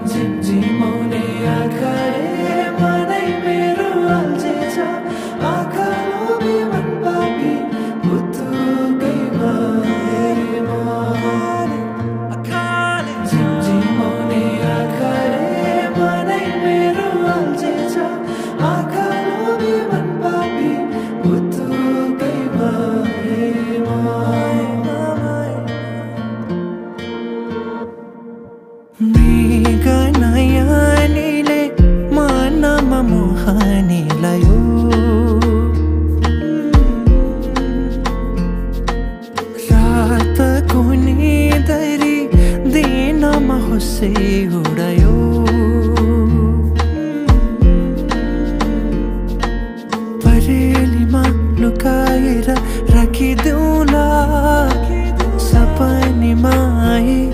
झिमझिमाउने आँखाले मनै मेरो अल्झेछ आँखा लोभी मन पापी पुतुकैमा झिमझिमाउने आँखाले मनै मेरो अल्झेछ आँखा लोभी मन पापी पुतुकैमा मृगनयनीले मनमा मोहनी लायो रातको निदरी दिनमा होसे